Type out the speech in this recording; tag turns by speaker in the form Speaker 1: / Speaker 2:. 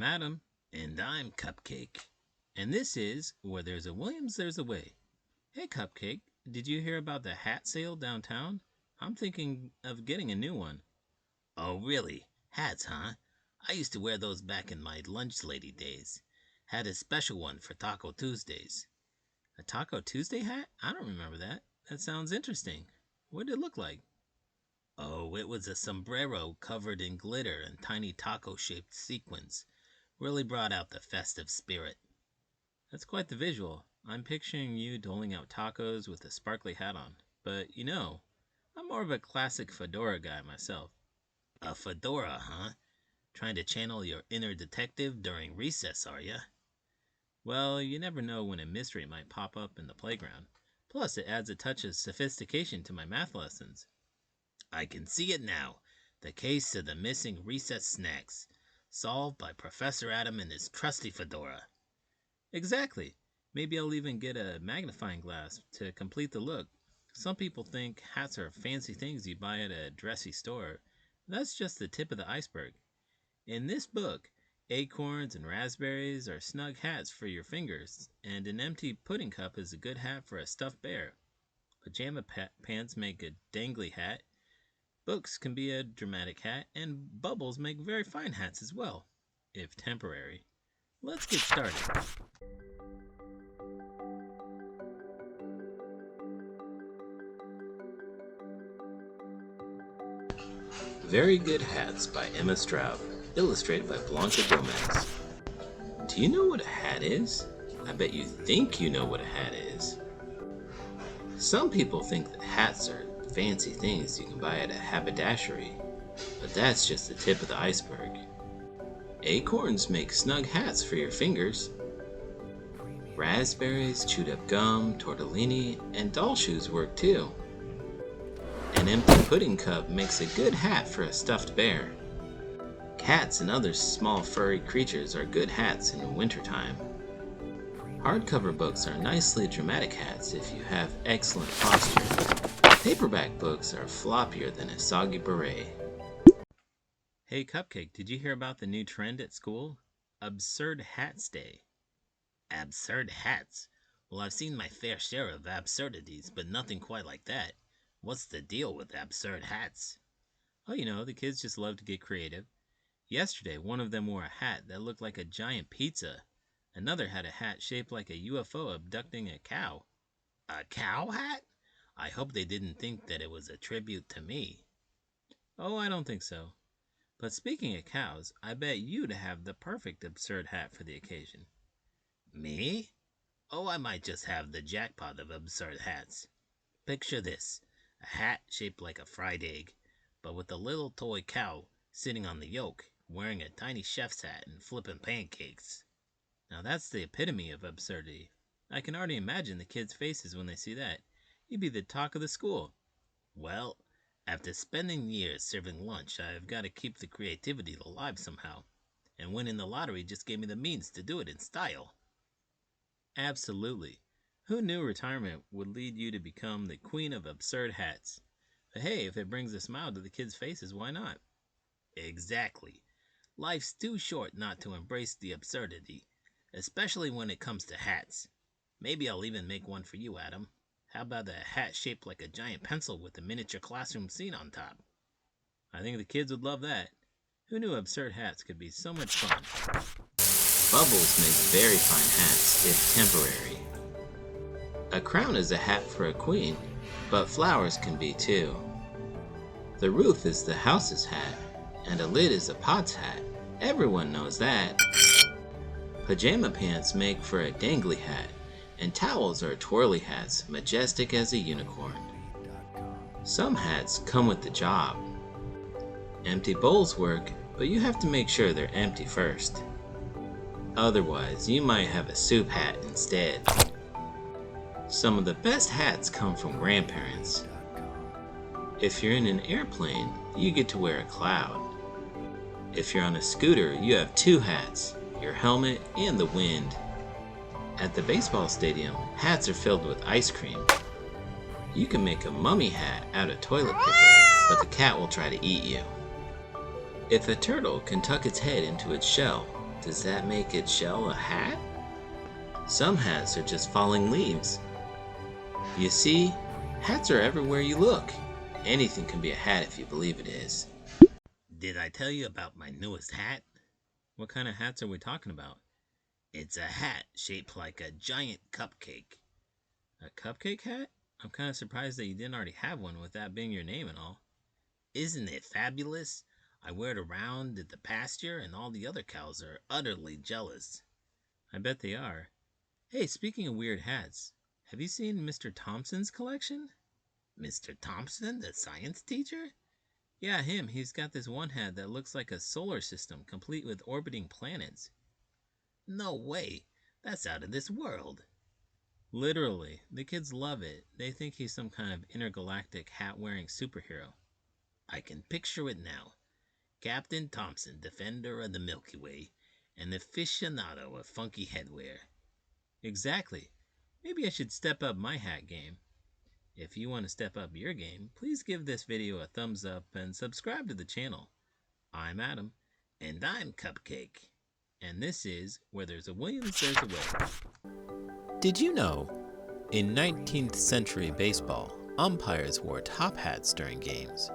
Speaker 1: I'm Adam.
Speaker 2: And I'm Cupcake.
Speaker 1: And this is Where There's a Williams, There's a Way. Hey, Cupcake, did you hear about the hat sale downtown? I'm thinking of getting a new one.
Speaker 2: Oh, really? Hats, huh? I used to wear those back in my lunch lady days. Had a special one for Taco Tuesdays.
Speaker 1: A Taco Tuesday hat? I don't remember that. That sounds interesting. What did it look like?
Speaker 2: Oh, it was a sombrero covered in glitter and tiny taco-shaped sequins. Really brought out the festive spirit.
Speaker 1: That's quite the visual. I'm picturing you doling out tacos with a sparkly hat on. But, I'm more of a classic fedora guy myself.
Speaker 2: A fedora, huh? Trying to channel your inner detective during recess, are ya?
Speaker 1: Well, you never know when a mystery might pop up in the playground. Plus, it adds a touch of sophistication to my math lessons.
Speaker 2: I can see it now. The case of the missing recess snacks. Solved by Professor Adam and his trusty fedora.
Speaker 1: Exactly. Maybe I'll even get a magnifying glass to complete the look. Some people think hats are fancy things you buy at a dressy store. That's just the tip of the iceberg. In this book, acorns and raspberries are snug hats for your fingers, and an empty pudding cup is a good hat for a stuffed bear. Pajama pants make a dangly hat. Books can be a dramatic hat, and bubbles make very fine hats as well, if temporary. Let's get started.
Speaker 2: Very Good Hats by Emma Straub, illustrated by Blanca Gómez. Do you know what a hat is? I bet you think you know what a hat is. Some people think that hats are fancy things you can buy at a haberdashery, but that's just the tip of the iceberg. Acorns make snug hats for your fingers. Raspberries, chewed up gum, tortellini, and doll shoes work too. An empty pudding cup makes a good hat for a stuffed bear. Cats and other small furry creatures are good hats in wintertime. Hardcover books are nicely dramatic hats if you have excellent posture. Paperback books are floppier than a soggy beret.
Speaker 1: Hey Cupcake, did you hear about the new trend at school? Absurd Hats Day.
Speaker 2: Absurd hats? Well, I've seen my fair share of absurdities, but nothing quite like that. What's the deal with absurd hats?
Speaker 1: Oh, the kids just love to get creative. Yesterday, one of them wore a hat that looked like a giant pizza. Another had a hat shaped like a UFO abducting a cow.
Speaker 2: A cow hat? I hope they didn't think that it was a tribute to me.
Speaker 1: Oh, I don't think so. But speaking of cows, I bet you'd have the perfect absurd hat for the occasion.
Speaker 2: Me? Oh, I might just have the jackpot of absurd hats. Picture this. A hat shaped like a fried egg, but with a little toy cow sitting on the yolk, wearing a tiny chef's hat and flipping pancakes.
Speaker 1: Now that's the epitome of absurdity. I can already imagine the kids' faces when they see that. You'd be the talk of the school.
Speaker 2: Well, after spending years serving lunch, I've got to keep the creativity alive somehow. And winning the lottery just gave me the means to do it in style.
Speaker 1: Absolutely. Who knew retirement would lead you to become the queen of absurd hats? But hey, if it brings a smile to the kids' faces, why not?
Speaker 2: Exactly. Life's too short not to embrace the absurdity, especially when it comes to hats. Maybe I'll even make one for you, Adam. How about a hat shaped like a giant pencil with a miniature classroom scene on top?
Speaker 1: I think the kids would love that. Who knew absurd hats could be so much fun?
Speaker 2: Bubbles make very fine hats, if temporary. A crown is a hat for a queen, but flowers can be too. The roof is the house's hat, and a lid is a pot's hat. Everyone knows that. Pajama pants make for a dangly hat, and towels are twirly hats, majestic as a unicorn. Some hats come with the job. Empty bowls work, but you have to make sure they're empty first. Otherwise, you might have a soup hat instead. Some of the best hats come from grandparents. If you're in an airplane, you get to wear a cloud. If you're on a scooter, you have two hats, your helmet and the wind. At the baseball stadium, hats are filled with ice cream. You can make a mummy hat out of toilet paper, but the cat will try to eat you. If a turtle can tuck its head into its shell, Does that make its shell a hat? Some hats are just falling leaves. You see, hats are everywhere you look. Anything can be a hat if you believe it is.
Speaker 1: Did I tell you about my newest hat? What kind of hats are we talking about? It's a hat shaped like a giant cupcake. A cupcake hat? I'm kind of surprised that you didn't already have one with that being your name and all. Isn't it fabulous? I wear it around at the pasture and all the other cows are utterly jealous. I bet they are. Hey, speaking of weird hats, have you seen Mr. Thompson's collection? Mr. Thompson, the science teacher? Yeah, him. He's got this one hat that looks like a solar system complete with orbiting planets. No way! That's out of this world! Literally, the kids love it. They think he's some kind of intergalactic hat wearing superhero. I can picture it now. Captain Thompson, defender of the Milky Way, and aficionado of funky headwear. Exactly. Maybe I should step up my hat game. If you want to step up your game, please give this video a thumbs up and subscribe to the channel. I'm Adam. And I'm Cupcake. And this is Where There's a Williams, There's a Way. Did you know, in 19th century baseball, umpires wore top hats during games?